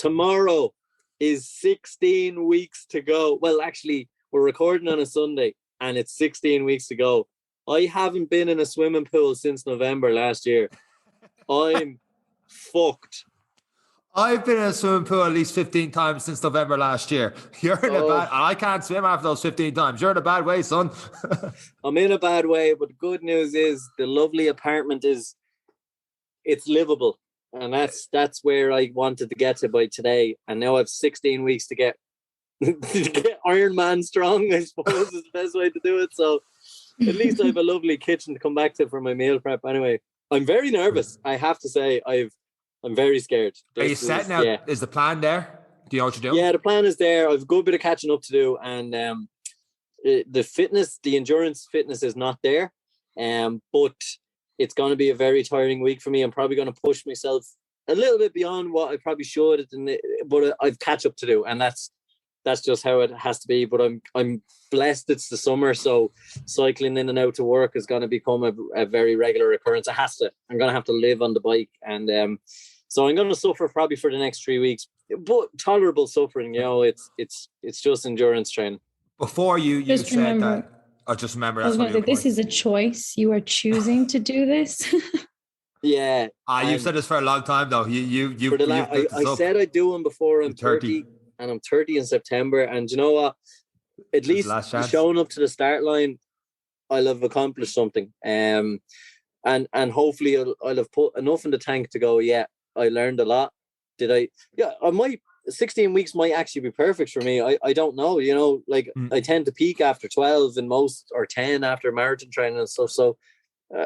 tomorrow is 16 weeks to go. Well, actually, we're recording on a Sunday and it's 16 weeks to go. I haven't been in a swimming pool since November last year. I'm fucked. I've been in a swimming pool at least 15 times since November last year. You're in a bad... I can't swim after those 15 times. You're in a bad way, son. I'm in a bad way, but the good news is the lovely apartment it's livable. And that's where I wanted to get to by today. And now I have 16 weeks to get Iron Man strong, I suppose is the best way to do it. So at least I have a lovely kitchen to come back to for my meal prep. Anyway, I'm very nervous. I have to say, I'm very scared. Are you set now? Yeah. Is the plan there? Do you know what you're doing? Yeah, the plan is there. I've a good bit of catching up to do. And the endurance fitness is not there. But it's going to be a very tiring week for me. I'm probably going to push myself a little bit beyond what I probably should. But I've catch up to do. And that's just how it has to be. But I'm blessed it's the summer. So cycling in and out to work is going to become a very regular occurrence. It has to. I'm going to have to live on the bike. And so I'm going to suffer probably for the next 3 weeks. But tolerable suffering, it's just endurance training. Before you said remember, that... I just remember. That's what this is a choice. You are choosing to do this. Yeah. You've said this for a long time, though. I said I'd do them before I'm 30, and I'm 30 in September. And you know what? At least showing up to the start line, I'll have accomplished something. And hopefully I'll have put enough in the tank to go, yeah, I learned a lot. Did I? Yeah, I might. 16 weeks might actually be perfect for me. I don't know, I tend to peak after 12 and most, or 10 after marathon training and stuff. So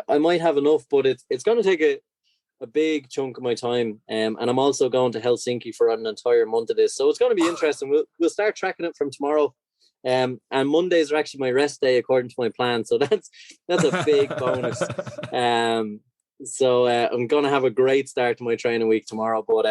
I might have enough, but it's going to take a big chunk of my time. And I'm also going to Helsinki for an entire month of this. So it's going to be interesting. We'll start tracking it from tomorrow. And Mondays are actually my rest day according to my plan. So that's a big bonus. So I'm going to have a great start to my training week tomorrow, but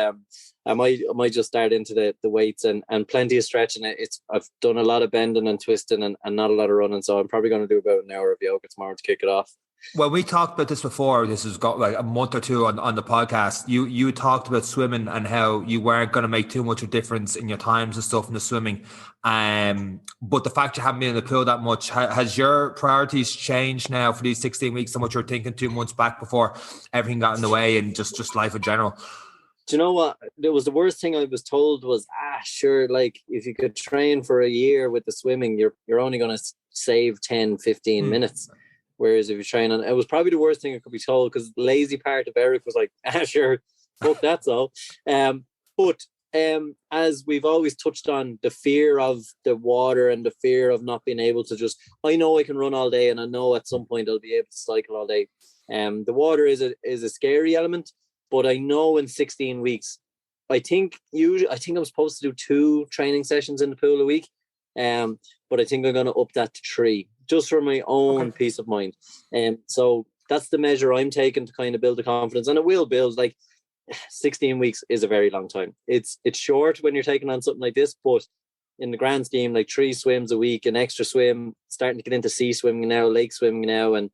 I might just start into the weights and plenty of stretching. I've done a lot of bending and twisting and not a lot of running, so I'm probably going to do about an hour of yoga tomorrow to kick it off. Well, we talked about this before. This has got like a month or two on the podcast. You talked about swimming and how you weren't going to make too much of a difference in your times and stuff in the swimming. But the fact you haven't been in the pool that much, has your priorities changed now for these 16 weeks than what you were thinking 2 months back before everything got in the way and just life in general? Do you know what? It was the worst thing I was told was, sure, like if you could train for a year with the swimming, you're only going to save 10, 15 minutes. Whereas if you train on, it was probably the worst thing I could be told, because the lazy part of Eric was like, sure, fuck that's all. But as we've always touched on, the fear of the water and the fear of not being able to I know I can run all day and I know at some point I'll be able to cycle all day. The water is a scary element, but I know in 16 weeks, I think I'm supposed to do 2 training sessions in the pool a week. But I think I'm going to up that to 3, just for my own peace of mind. So that's the measure I'm taking to kind of build the confidence, and it will build. Like 16 weeks is a very long time. It's short when you're taking on something like this, but in the grand scheme, like 3 swims a week, an extra swim, starting to get into sea swimming now, lake swimming now, and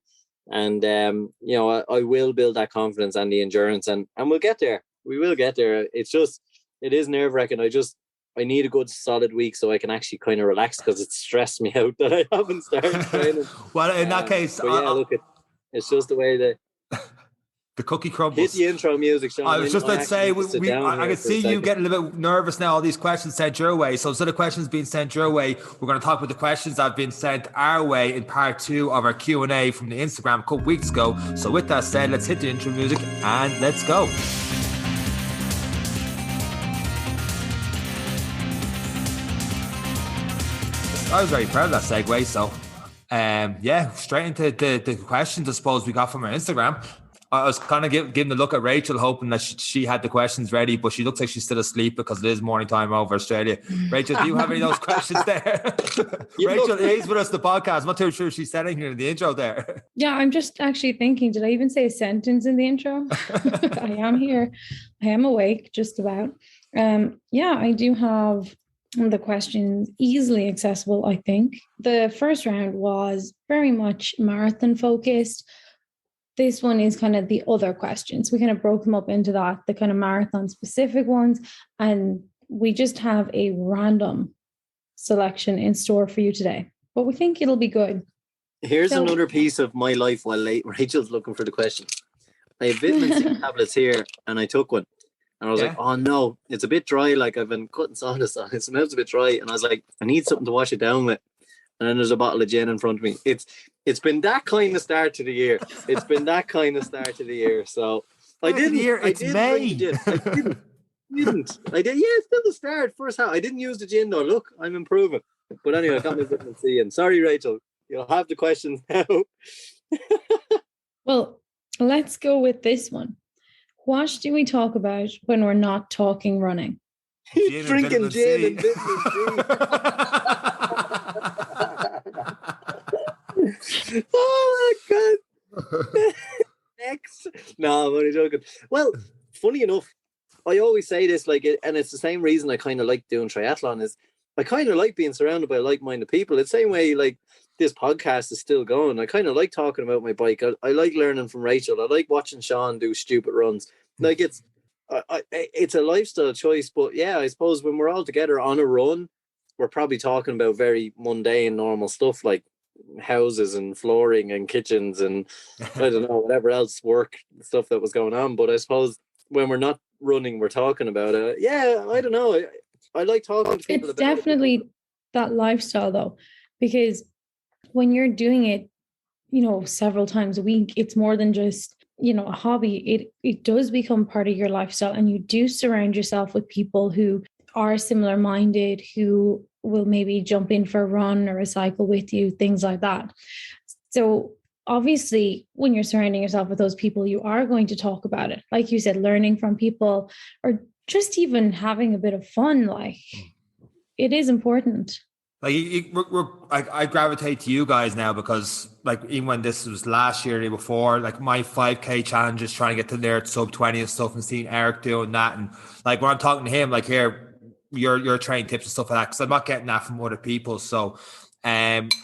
I will build that confidence and the endurance, and we'll get there. We will get there. It is nerve-wracking. I need a good solid week so I can actually kind of relax, because it's stressed me out that I haven't started training. Well, in that case, it's just the way the cookie crumbles. Hit the intro music, Sean. I was just about to say, I can see you getting a little bit nervous now, all these questions sent your way. So instead of questions being sent your way, we're going to talk about the questions that have been sent our way in part 2 of our Q&A from the Instagram a couple weeks ago. So with that said, let's hit the intro music and let's go. I was very proud of that segue. So, straight into the questions I suppose we got from our Instagram. I was kind of giving a look at Rachael, hoping that she had the questions ready, but she looks like she's still asleep because it is morning time over Australia. Rachel, do you have any of those questions there? Rachel is with us, the podcast. I'm not too sure she's sitting here in the intro there. Yeah, I'm just actually thinking, did I even say a sentence in the intro? I am here. I am awake, just about. I do have the questions easily accessible, I think. The first round was very much marathon focused. this one is kind of the other questions. We kind of broke them up into that, the kind of marathon specific ones. And we just have a random selection in store for you today. But we think it'll be good. Here's another piece of my life while Rachel's looking for the questions. I have vitamin C tablets here, and I took one. And I was like, oh no, it's a bit dry. Like, I've been cutting sawdust on it. It smells a bit dry. And I was like, I need something to wash it down with. And then there's a bottle of gin in front of me. It's been that kind of start to the year. It's been that kind of start to the year. So I didn't. It's May. I did. Yeah, it's still the start. First half. I didn't use the gin though. Look, I'm improving. But anyway, I got my vitamin C in. Sorry, Rachel. You'll have the questions now. Well, let's go with this one. What do we talk about when we're not talking running? Drinking gin and vitamin C. Oh my God. Next. No, I'm only joking. Well, funny enough, I always say this, like, and it's the same reason I kind of like doing triathlon, is I kind of like being surrounded by like-minded people. It's the same way, like, this podcast is still going. I kind of like talking about my bike. I like learning from Rachel. I like watching Sean do stupid runs. Like, it's a lifestyle choice. But yeah, I suppose when we're all together on a run, we're probably talking about very mundane, normal stuff like houses and flooring and kitchens and I don't know, whatever else, work stuff that was going on. But I suppose when we're not running, we're talking about it. Yeah, I don't know. I like talking to people. It's definitely that lifestyle though, because when you're doing it, you know, several times a week, it's more than just, you know, a hobby. It does become part of your lifestyle, and you do surround yourself with people who are similar minded, who will maybe jump in for a run or a cycle with you, things like that. So obviously, when you're surrounding yourself with those people, you are going to talk about it. Like you said, learning from people or just even having a bit of fun. Like, it is important. Like, I gravitate to you guys now because, like, even when this was last year, the year before, like, my 5K challenge is trying to get to there at sub 20 and stuff, and seeing Eric doing that. And like, when I'm talking to him, like, here, your training tips and stuff like that, because I'm not getting that from other people. So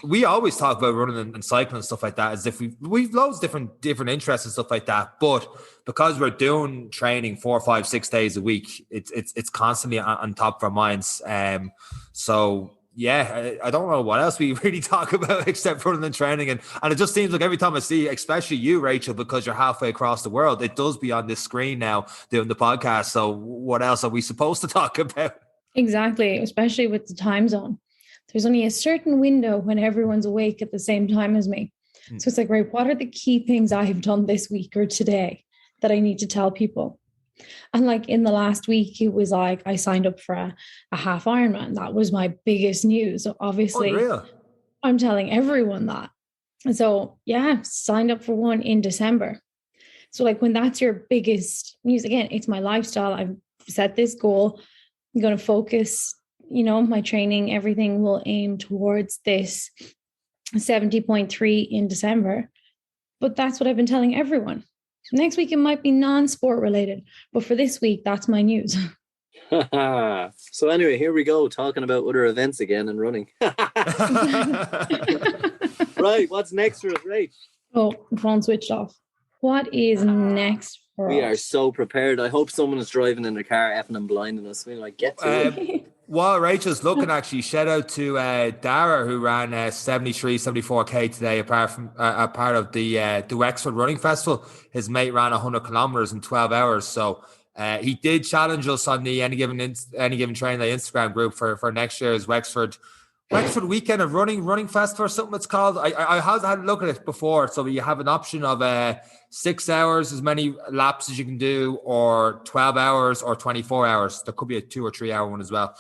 we always talk about running and cycling and stuff like that, as if we've loads of different interests and stuff like that. But because we're doing training 4, 5, 6 days a week, it's constantly on top of our minds. So yeah, I don't know what else we really talk about except running and training. And it just seems like every time I see, especially you, Rachel, because you're halfway across the world, it does be on this screen now doing the podcast. So what else are we supposed to talk about? Exactly, especially with the time zone. There's only a certain window when everyone's awake at the same time as me. So it's like, right, what are the key things I have done this week or today that I need to tell people? And like in the last week, it was like I signed up for a half Ironman. That was my biggest news. So obviously, I'm telling everyone that. And so, yeah, signed up for one in December. So like when that's your biggest news, again, it's my lifestyle. I've set this goal. I'm going to focus, you know, my training, everything will aim towards this 70.3 in December. But that's what I've been telling everyone. Next week, it might be non-sport related, but for this week, that's my news. So anyway, here we go, talking about other events again and running. Right, what's next for us, Rach? Oh, the phone switched off. What is next for us? We are so prepared. I hope someone is driving in their car, effing and blinding us. We're like, get to it. While Rachel's looking, actually, shout out to Dara, who ran 74K today, a part of the Wexford Running Festival. His mate ran 100 kilometers in 12 hours. So he did challenge us on the Any Given Training Day Instagram group for next year's Wexford Weekend of Running Festival or something it's called. I had a look at it before. So you have an option of 6 hours, as many laps as you can do, or 12 hours or 24 hours. There could be a 2 or 3 hour one as well.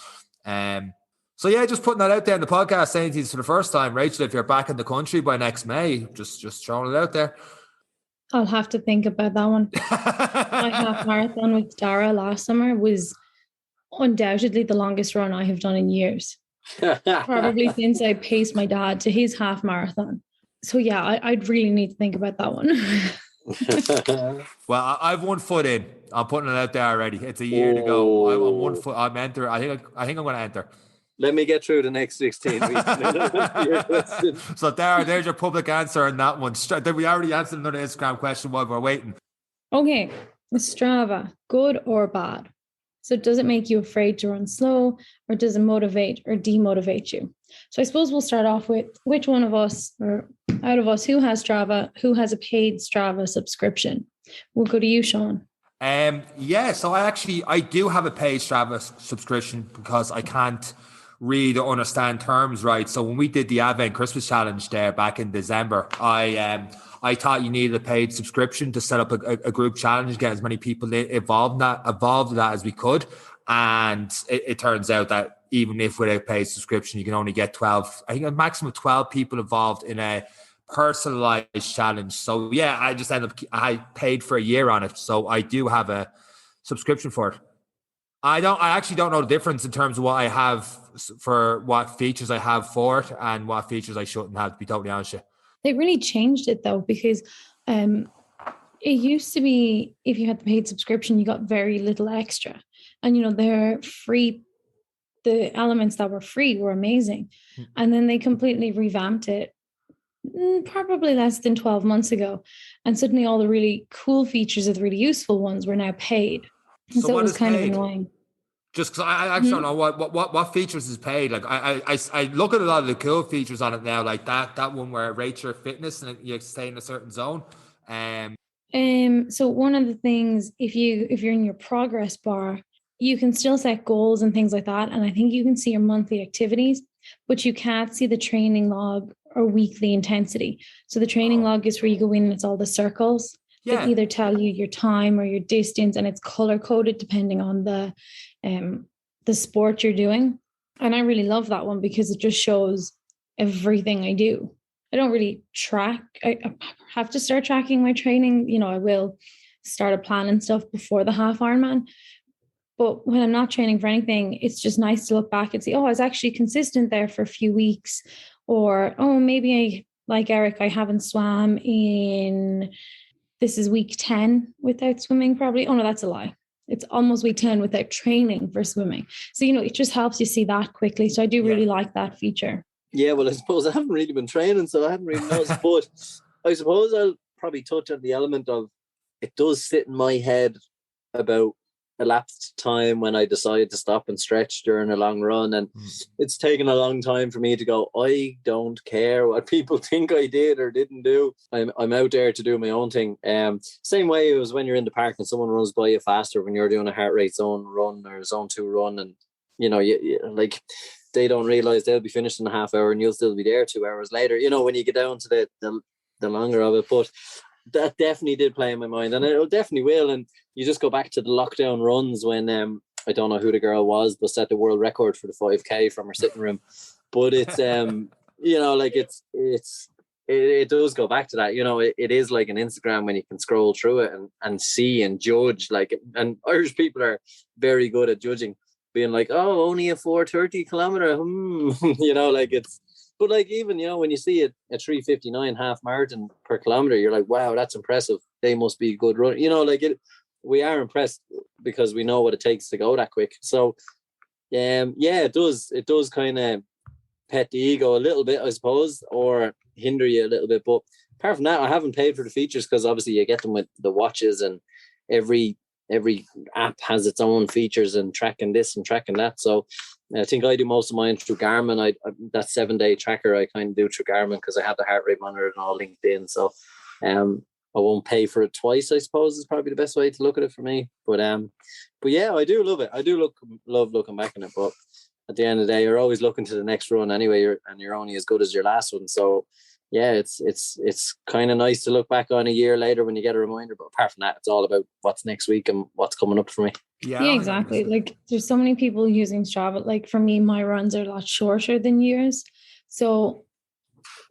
So yeah, just putting that out there in the podcast, saying to you for the first time, Rachel, if you're back in the country by next May, just throwing it out there. I'll have to think about that one. My half marathon with Dara last summer was undoubtedly the longest run I have done in years. Probably since I paced my dad to his half marathon. So yeah, I'd really need to think about that one. Well, I've 1 foot in. I'm putting it out there already. It's a year to go. I'm 1 foot. I'm enter. I think I'm going to enter. let me get through the next 16 weeks. So there's your public answer on that one. We already answered another Instagram question while we're waiting. Okay, Strava, good or bad? So does it make you afraid to run slow, or does it motivate or demotivate you? So I suppose we'll start off with which one of us, or out of us, who has Strava, who has a paid Strava subscription? We'll go to you, Sean. So I do have a paid Strava subscription because I can't read or understand terms right. So when we did the Advent Christmas challenge there back in December, I thought you needed a paid subscription to set up a group challenge, get as many people involved in that as we could. And it turns out that even if with a paid subscription, you can only get 12, I think a maximum of 12 people involved in a personalized challenge. So yeah, I paid for a year on it. So I do have a subscription for it. I actually don't know the difference in terms of what I have for what features I have for it and what features I shouldn't have, to be totally honest with you. They really changed it though, because it used to be if you had the paid subscription, you got very little extra. And, they're free. The elements that were free were amazing. And then they completely revamped it probably less than 12 months ago. And suddenly all the really cool features of the really useful ones were now paid. And so it was kind of annoying. Just because I actually don't know what features is paid. Like I look at a lot of the cool features on it now, like that one where it rates your fitness and you stay in a certain zone. So one of the things, if you're in your progress bar, you can still set goals and things like that. And I think you can see your monthly activities, but you can't see the training log or weekly intensity. So the training log is where you go in and it's all the circles that either tell you your time or your distance, and it's color coded depending on the sport you're doing. And I really love that one because it just shows everything I do. I don't really track. I have to start tracking my training. I will start a plan and stuff before the half Ironman. But when I'm not training for anything, it's just nice to look back and see, I was actually consistent there for a few weeks. Or, maybe like Eric, I haven't swam this is week 10 without swimming probably. Oh no, that's a lie. It's almost week 10 without training for swimming. So, it just helps you see that quickly. So I do really like that feature. Yeah, well, I suppose I haven't really been training, so I haven't really noticed. But I suppose I'll probably touch on the element of it does sit in my head about elapsed time when I decided to stop and stretch during a long run, and it's taken a long time for me to go, I don't care what people think I did or didn't do. I'm out there to do my own thing. Same way it was when you're in the park and someone runs by you faster when you're doing a heart rate zone run or zone 2 run, and you like they don't realize they'll be finished in a half hour and you'll still be there 2 hours later, when you get down to the longer of it. But that definitely did play in my mind, and it definitely will. And you just go back to the lockdown runs when I don't know who the girl was, but set the world record for the 5K from her sitting room. But it's it does go back to that. It is like an Instagram when you can scroll through it and see and judge. And Irish people are very good at judging, being like, oh, only a 430 kilometer. It's. But even, when you see a 3:59 half marathon per kilometer, you're like, wow, that's impressive. They must be good run. We are impressed because we know what it takes to go that quick. So, it does kind of pet the ego a little bit, I suppose, or hinder you a little bit. But apart from that, I haven't paid for the features because obviously you get them with the watches, and every app has its own features and tracking this and tracking that. So I think I do most of mine through Garmin. I that 7-day tracker I kind of do through Garmin because I have the heart rate monitor and all linked in. So I won't pay for it twice, I suppose, is probably the best way to look at it for me. But yeah, I do love it. I do love looking back on it. But at the end of the day, you're always looking to the next run anyway, and you're only as good as your last one. So yeah, it's kind of nice to look back on a year later when you get a reminder. But apart from that, it's all about what's next week and what's coming up for me. Yeah, exactly. Like there's so many people using Strava. Like for me, my runs are a lot shorter than yours. So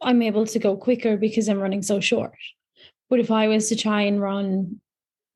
I'm able to go quicker because I'm running so short. But if I was to try and run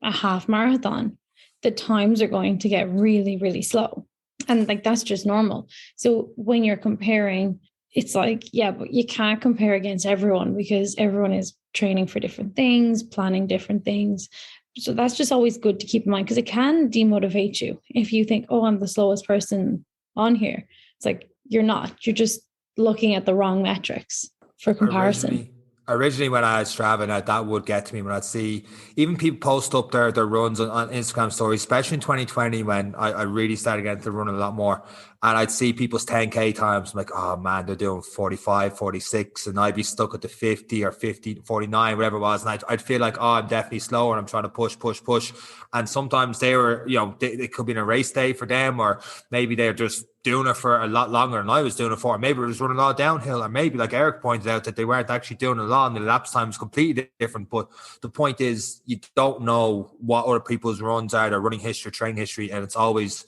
a half marathon, the times are going to get really, really slow. And that's just normal. So when you're comparing, it's like, yeah, but you can't compare against everyone because everyone is training for different things, planning different things. So that's just always good to keep in mind because it can demotivate you if you think, oh, I'm the slowest person on here. It's like, you're not. You're just looking at the wrong metrics for comparison. Originally, when I had Strava, now that would get to me when I'd see even people post up their runs on Instagram stories, especially in 2020 when I really started getting to run a lot more. And I'd see people's 10K times. I'm like, oh man, they're doing 45, 46. And I'd be stuck at the 50 or 50, 49, whatever it was. And I'd feel like, oh, I'm definitely slower. And I'm trying to push. And sometimes they were, they could be in a race day for them, or maybe they're just doing it for a lot longer than I was doing it for. Maybe it was running a lot downhill, or maybe like Eric pointed out that they weren't actually doing it a lot and the lapse time is completely different. But the point is, you don't know what other people's runs are, their running history, training history, and it's always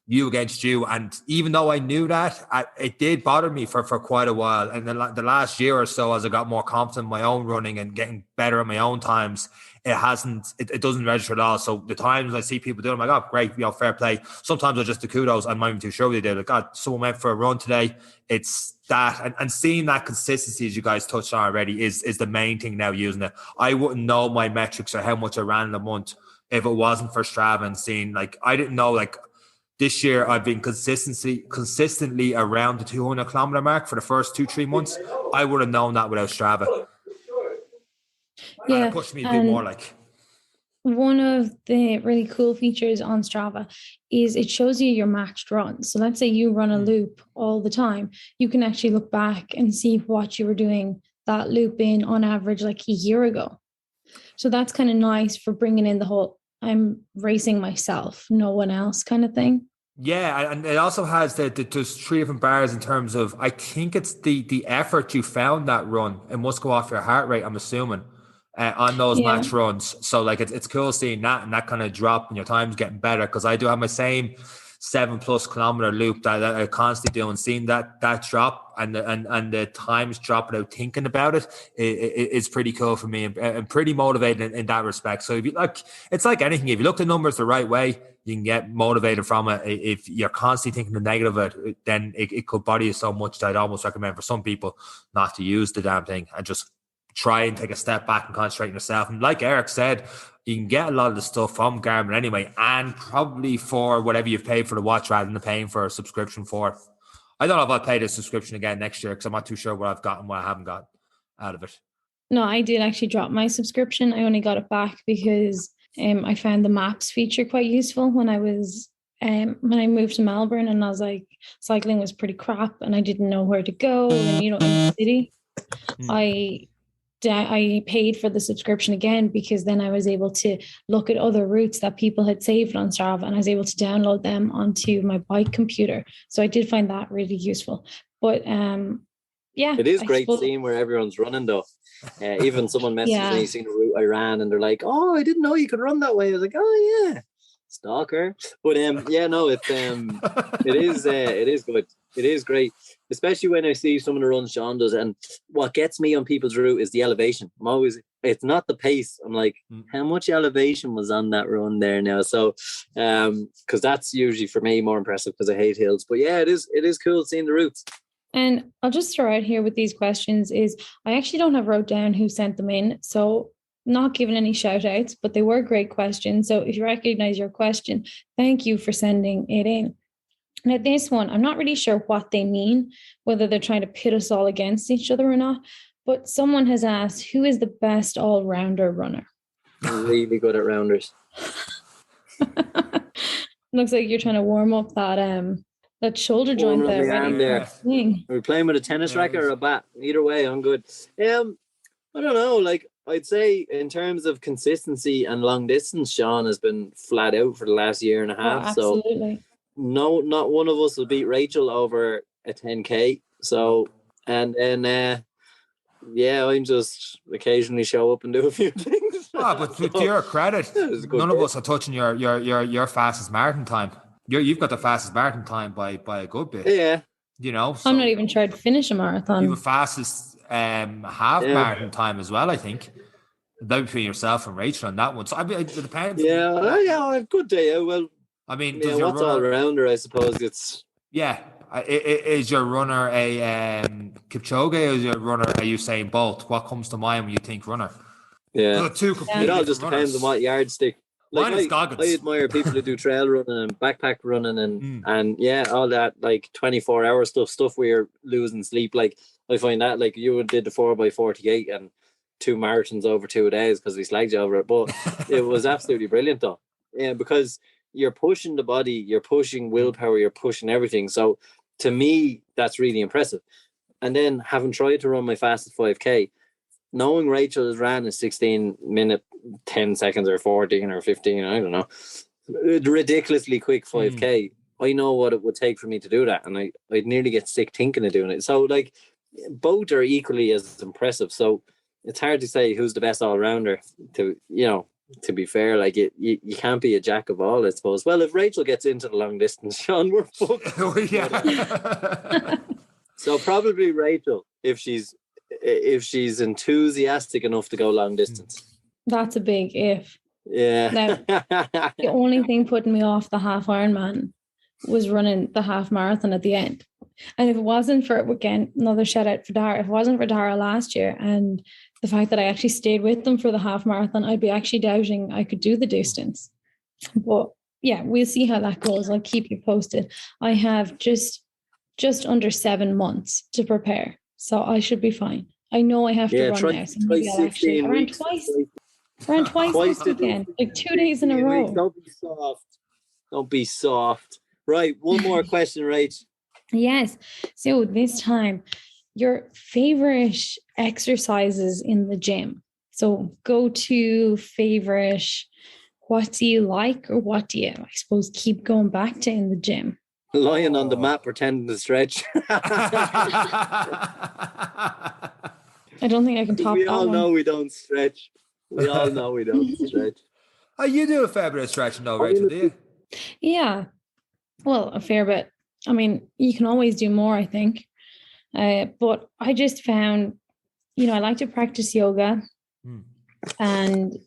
you against you. And even though I knew that, it did bother me for quite a while. And the last year or so, as I got more confident in my own running and getting better at my own times, it doesn't register at all. So the times I see people doing, I'm like, oh, great, fair play. Sometimes I just do kudos. I'm not even too sure what they did. Like, God, someone went for a run today. It's that. And seeing that consistency, as you guys touched on already, is the main thing now using it. I wouldn't know my metrics or how much I ran in a month if it wasn't for Strava and seeing, like, I didn't know, like, this year, I've been consistently around the 200 kilometer mark for the first 2-3 months. I would have known that without Strava. Yeah, and it pushed me a bit more. Like, one of the really cool features on Strava is it shows you your matched runs. So let's say you run a loop all the time. You can actually look back and see what you were doing that loop in on average like a year ago. So that's kind of nice for bringing in the whole I'm racing myself, no one else kind of thing. Yeah, and it also has there's 3 different bars in terms of, I think it's the effort you found that run. It must go off your heart rate, I'm assuming, on those match runs. So like it's cool seeing that and that kind of drop and your time's getting better, because I do have my same 7+ kilometer loop that I constantly do, and seeing that drop and the times drop without thinking about it's pretty cool for me and pretty motivated in that respect. So if you like, it's like anything, if you look at the numbers the right way, you can get motivated from it. If you're constantly thinking the negative of it, then it could bother you so much that I'd almost recommend for some people not to use the damn thing and just try and take a step back and concentrate on yourself. And like Eric said, you can get a lot of the stuff from Garmin anyway, and probably for whatever you've paid for the watch rather than paying for a subscription for it. I don't know if I'll pay the subscription again next year because I'm not too sure what I've got and what I haven't got out of it. No, I did actually drop my subscription. I only got it back because I found the maps feature quite useful when I moved to Melbourne, and I was like, cycling was pretty crap and I didn't know where to go. And in the city, I paid for the subscription again, because then I was able to look at other routes that people had saved on Strava, and I was able to download them onto my bike computer. So I did find that really useful. But it is great seeing where everyone's running though. Even someone messaged me, seeing the route I ran, and they're like, "Oh, I didn't know you could run that way." I was like, "Oh yeah, stalker." But it is good. It is great, especially when I see some of the runs Sean does. And what gets me on people's route is the elevation. It's not the pace. I'm like, how much elevation was on that run there now? So, because that's usually for me more impressive because I hate hills. But yeah, it is cool seeing the routes. And I'll just throw out here with these questions is I actually don't have wrote down who sent them in. So not giving any shout outs, but they were great questions. So if you recognize your question, thank you for sending it in. Now, this one, I'm not really sure what they mean, whether they're trying to pit us all against each other or not, but someone has asked, who is the best all-rounder runner? I'm really good at rounders. Looks like you're trying to warm up that shoulder joint there. Are we playing with a tennis racket or a bat? Either way, I'm good. I don't know, like, I'd say in terms of consistency and long distance, Sean has been flat out for the last year and a half. Oh, absolutely. So no, not one of us will beat Rachael over a 10K. So, and then, I just occasionally show up and do a few things. But to your credit, none of us are touching your fastest marathon time. You've got the fastest marathon time by a good bit. Yeah. So I'm not even trying to finish a marathon. You have the fastest half marathon time as well, I think. Between yourself and Rachel on that one. So it depends. A good day. Well, I mean, does your what's all rounder? I suppose it's Is your runner a Kipchoge, or is your runner a Usain Bolt? What comes to mind when you think runner? Yeah, Two completely it all just depends on what yardstick Like Mine is goggins. I admire people who do trail running and backpack running and yeah, all that like 24-hour stuff where you're losing sleep. Like I find that like you did the 4x48 and 2 marathons over 2 days because we slagged you over it, but it was absolutely brilliant though. Yeah, because you're pushing the body, you're pushing willpower, you're pushing everything. So to me, that's really impressive. And then having tried to run my fastest 5K, knowing Rachael has ran a 16-minute, 10 seconds or 14 or 15, I don't know, ridiculously quick 5K, I know what it would take for me to do that. And I'd nearly get sick thinking of doing it. So like both are equally as impressive. So it's hard to say who's the best all-rounder to, you know, to be fair. Like you can't be a jack of all, I suppose. Well, if Rachael gets into the long distance, Sean, we're fucked. Yeah. So probably Rachael, if she's enthusiastic enough to go long distance. That's a big if. Yeah. Now, the only thing putting me off the half Ironman was running the half marathon at the end. And if it wasn't for, again, another shout out for Dara, if it wasn't for Dara last year and the fact that I actually stayed with them for the half marathon, I'd be actually doubting I could do the distance. But yeah, we'll see how that goes. I'll keep you posted. I have just under 7 months to prepare, so I should be fine. I know I have to run now, so maybe I'll actually around twice this weekend, like 2 days in a row. Don't be soft. Right, one more question, Rach. Yes. So this time, your favorite exercises in the gym. So go to favorite. What do you like, or what do you, I suppose, keep going back to in the gym? Lying on the mat pretending to stretch. I don't think I can top that. We all know we don't stretch. Oh, you do a fair bit of stretching though, Rachel, do you? Yeah. Well, a fair bit. I mean, you can always do more, I think. But I just found, you know, I like to practice yoga. And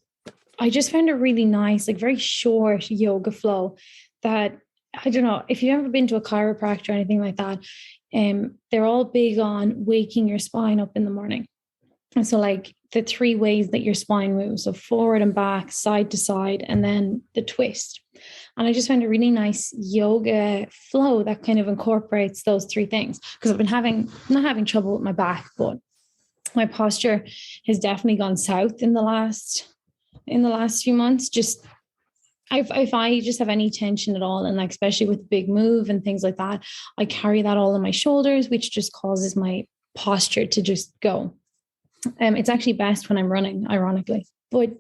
I just found it really nice, like very short yoga flow that, I don't know, if you've ever been to a chiropractor or anything like that, they're all big on waking your spine up in the morning. And so like the 3 ways that your spine moves, so forward and back, side to side, and then the twist. And I just found a really nice yoga flow that kind of incorporates those 3 things, because I've been not having trouble with my back, but my posture has definitely gone south in the last few months. Just if I just have any tension at all, and like especially with big move and things like that, I carry that all on my shoulders, which just causes my posture to just go. It's actually best when I'm running, ironically. But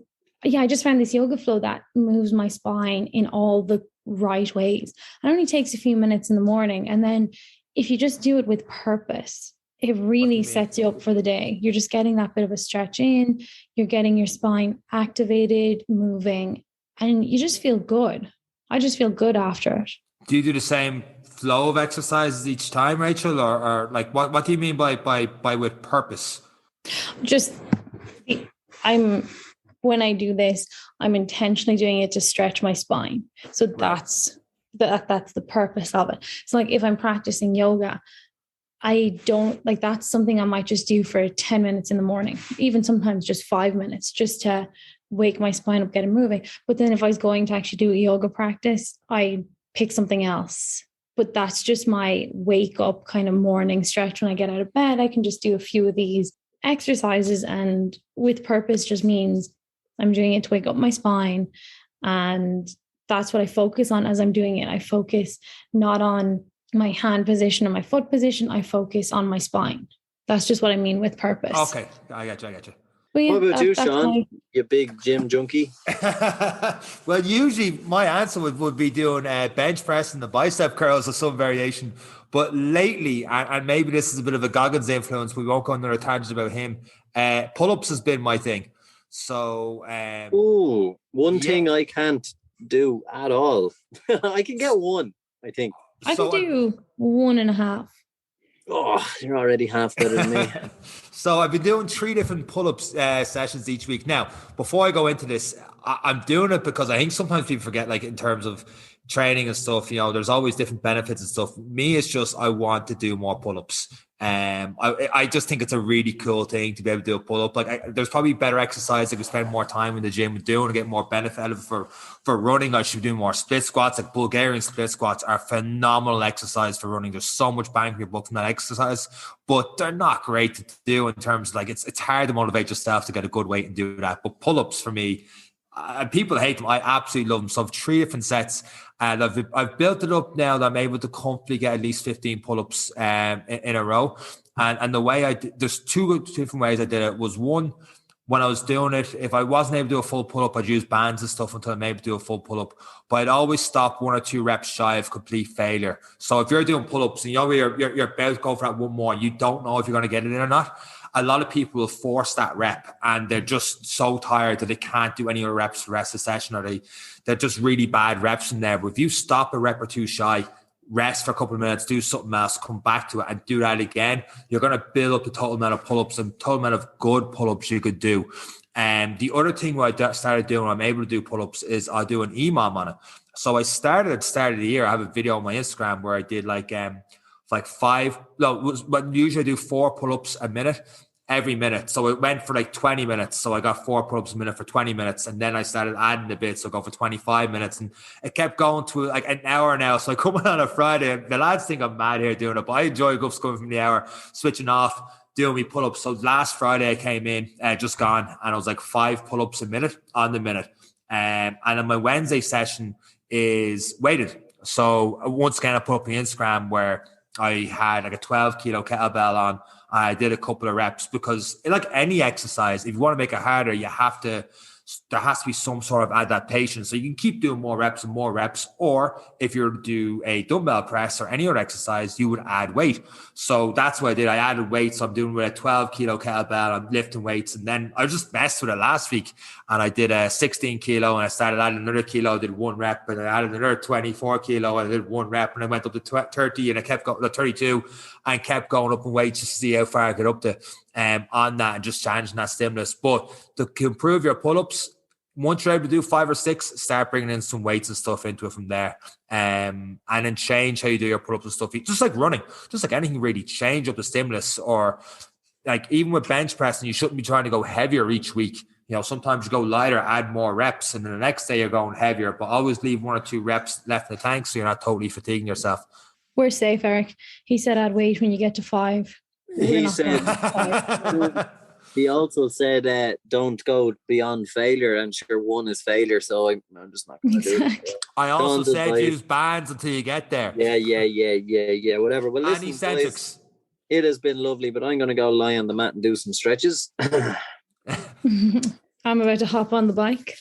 yeah, I just found this yoga flow that moves my spine in all the right ways. It only takes a few minutes in the morning. And then if you just do it with purpose, it really sets you up for the day. You're just getting that bit of a stretch in, you're getting your spine activated, moving, and you just feel good. I just feel good after it. Do you do the same flow of exercises each time, Rachael? Or like what do you mean by with purpose? Just when I do this, I'm intentionally doing it to stretch my spine. So that's the purpose of it. So like if I'm practicing yoga, I don't like, that's something I might just do for 10 minutes in the morning, even sometimes just 5 minutes, just to wake my spine up, get it moving. But then if I was going to actually do a yoga practice, I pick something else. But that's just my wake up kind of morning stretch. When I get out of bed, I can just do a few of these exercises, and with purpose just means I'm doing it to wake up my spine. And that's what I focus on as I'm doing it. I focus not on my hand position or my foot position. I focus on my spine. That's just what I mean with purpose. Okay. I got you. Yeah, what about you, Sean? You big gym junkie? Well, usually my answer would be doing bench press and the bicep curls or some variation. But lately, and maybe this is a bit of a Goggins influence, we won't go on another tangent about him. Pull-ups has been my thing. So, one thing I can't do at all. I can get one, I think. I can do 1.5. Oh, you're already half better than me. So I've been doing 3 different pull-ups sessions each week. Now, before I go into this, I'm doing it because I think sometimes people forget, like in terms of training and stuff, you know, there's always different benefits and stuff. Me, it's just I want to do more pull-ups. I just think it's a really cool thing to be able to do a pull-up. Like, there's probably better exercise that could spend more time in the gym doing and get more benefit out of it. For running, I should be doing more split squats. Like, Bulgarian split squats are phenomenal exercise for running. There's so much bang for your buck from that exercise, but they're not great to do in terms of, like, it's hard to motivate yourself to get a good weight and do that. But pull-ups for me, people hate them. I absolutely love them. So I have 3 different sets, and I've built it up now that I'm able to comfortably get at least 15 pull-ups in a row. And the way there's 2 different ways I did it. Was one, when I was doing it, if I wasn't able to do a full pull-up, I'd use bands and stuff until I'm able to do a full pull-up. But I'd always stop 1 or 2 reps shy of complete failure. So if you're doing pull-ups and you're about to go for that one more, you don't know if you're going to get it in or not. A lot of people will force that rep and they're just so tired that they can't do any other reps for the rest of the session, or they're just really bad reps in there. But if you stop a rep or 2 shy, rest for a couple of minutes, do something else, come back to it and do that again, you're going to build up the total amount of pull-ups and total amount of good pull-ups you could do. And the other thing what I started doing when I'm able to do pull-ups is I'll do an EMOM on it. So I started at the start of the year. I have a video on my Instagram where I did like 5, but usually I do 4 pull-ups a minute every minute. So it went for like 20 minutes. So I got 4 pull-ups a minute for 20 minutes. And then I started adding a bit. So I go for 25 minutes. And it kept going to like an hour now. So I come on a Friday. The lads think I'm mad here doing it, but I enjoy coming from the hour, switching off, doing me pull-ups. So last Friday I came in, just gone, and I was like 5 pull-ups a minute on the minute. And then my Wednesday session is weighted. So once again, I put up on Instagram where I had like a 12 kilo kettlebell on. I did a couple of reps because, like any exercise, if you want to make it harder, there has to be some sort of adaptation. So you can keep doing more reps and more reps. Or if you're to do a dumbbell press or any other exercise, you would add weight. So that's what I did. I added weight. So I'm doing with a 12 kilo kettlebell. I'm lifting weights. And then I just messed with it last week. And I did a 16 kilo and I started adding another kilo. I did 1 rep. And I added another 24 kilo. And I did 1 rep. And I went up to 30 and I kept going to 32 and kept going up in weights just to see how far I get up to. On that and just changing that stimulus. But to improve your pull-ups, once you're able to do 5 or 6, start bringing in some weights and stuff into it from there. And then change how you do your pull-ups and stuff. Just like running, just like anything really, change up the stimulus. Or like even with bench pressing, you shouldn't be trying to go heavier each week. You know, sometimes you go lighter, add more reps, and then the next day you're going heavier, but always leave 1 or 2 reps left in the tank so you're not totally fatiguing yourself. We're safe, Eric. He said add weight when you get to 5. He said, he also said, don't go beyond failure, and sure, 1 is failure, so I'm just not going to do it. I also said use bands until you get there. Yeah, whatever. Well, listen, boys, it has been lovely, but I'm going to go lie on the mat and do some stretches. I'm about to hop on the bike.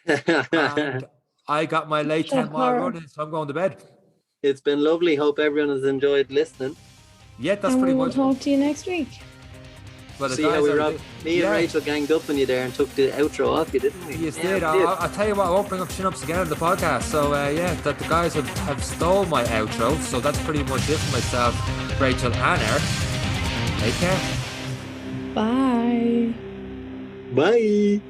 And I got my late 10-mile running, so I'm going to bed. It's been lovely. Hope everyone has enjoyed listening. Yeah, that's pretty much. We'll talk to you next week. Well, see how me and Rachel ganged up on you there and took the outro off you, didn't we? Yes, did. I'll tell you what, I won't bring up chin-ups again on the podcast. So, that the guys have stole my outro. So that's pretty much it for myself, Rachel and Eric. Take care. Bye. Bye.